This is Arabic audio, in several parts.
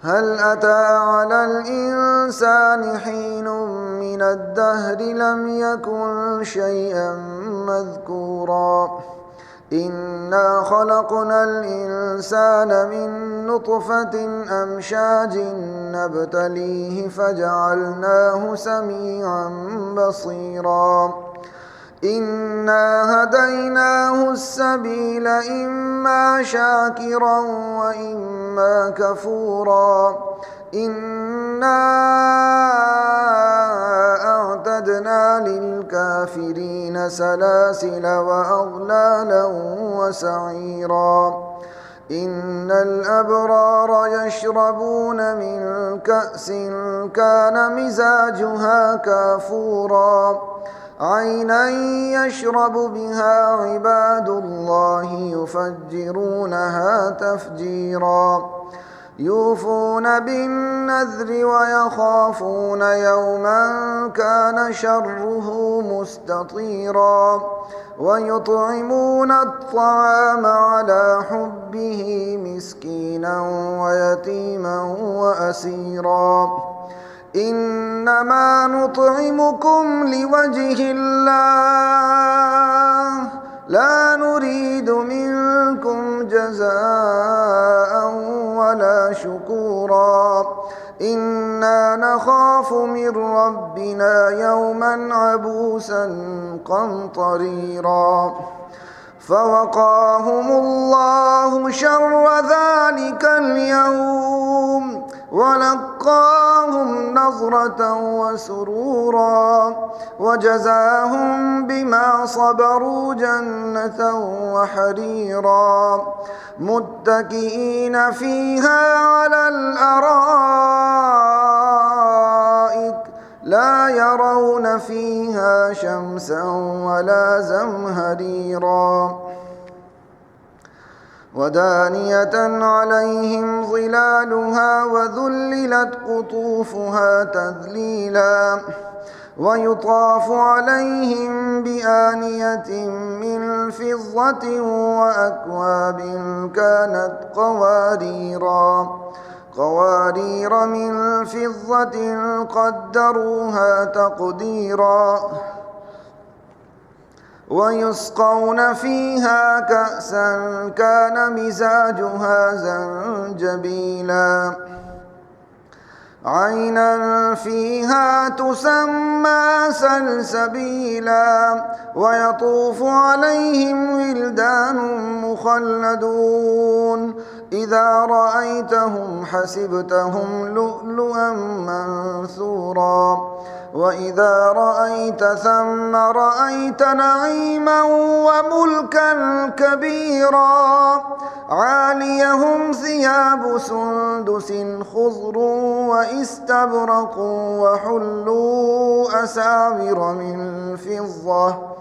هل أتى على الإنسان حين من الدهر لم يكن شيئا مذكورا إنا خلقنا الإنسان من نطفة أمشاج نبتليه فجعلناه سميعا بصيرا إنا هديناه السبيل إما شاكرا وإما كفورا إنا أعتدنا للكافرين سلاسل وأغلالا وسعيرا إن الأبرار يشربون من كأس كان مزاجها كافورا عينا يشرب بها عباد الله يفجرونها تفجيرا يوفون بالنذر ويخافون يوما كان شره مستطيرا ويطعمون الطعام على حبه مسكينا ويتيما وأسيرا إنما نطعمكم لوجه الله لا نريد منكم جزاء ولا شكورا إنا نخاف من ربنا يوما عبوسا قمطريرا فوقاهم الله شر ذلك اليوم ولقاهم نظرة وسرورا وجزاهم بما صبروا جنة وحريرا متكئين فيها على الأرائك لا يرون فيها شمسا ولا زمهريرا ودانية عليهم ظلالها وذللت قطوفها تذليلا ويطاف عليهم بآنية من فضة وأكواب كانت قوارير من فضة قدروها تقديرا ويسقون فيها كأسا كان مزاجها زنجبيلا عينا فيها تسمى سلسبيلا ويطوف عليهم ولدان مخلدون إذا رأيتهم حسبتهم لؤلؤا منثورا وإذا رأيت ثم رأيت نعيما وملكا كبيرا عاليهم ثياب سندس خضر واستبرق وحلوا أساور من فضة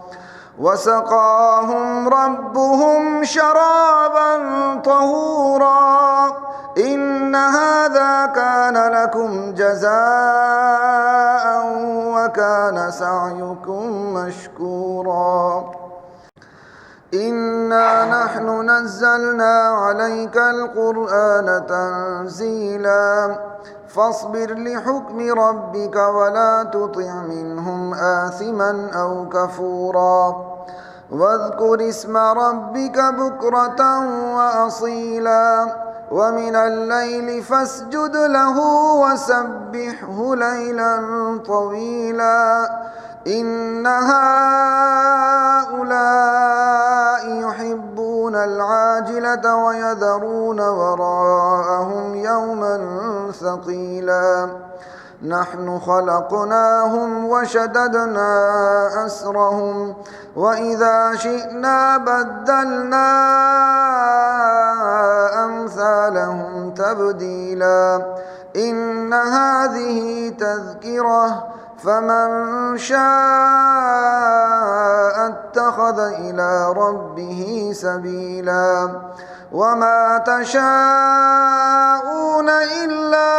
وسقاهم ربهم شرابا طهورا إن هذا كان لكم جزاء وكان سعيكم مشكورا إنا نحن نزلنا عليك القرآن تنزيلا فاصبر لحكم ربك ولا تطع منهم آثما أو كفورا واذكر اسم ربك بكرة وأصيلا ومن الليل فاسجد له وسبحه ليلا طويلا إن هؤلاء يحبون العاجلة ويذرون وراءهم يوما ثقيلا نحن خلقناهم وشددنا أسرهم وإذا شئنا بدلنا أمثالهم تبديلا إن هذه تذكرة فمن شاء اتخذ إلى ربه سبيلا وما تشاءون إلا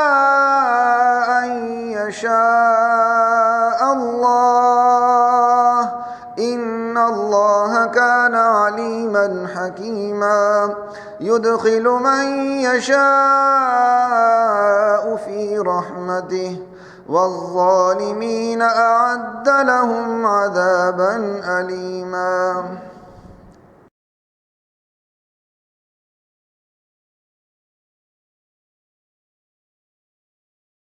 أن يشاء الله إن الله كان عليما حكيما يدخل من يشاء برحمته والظالمين أعد لهم عذابا أليما.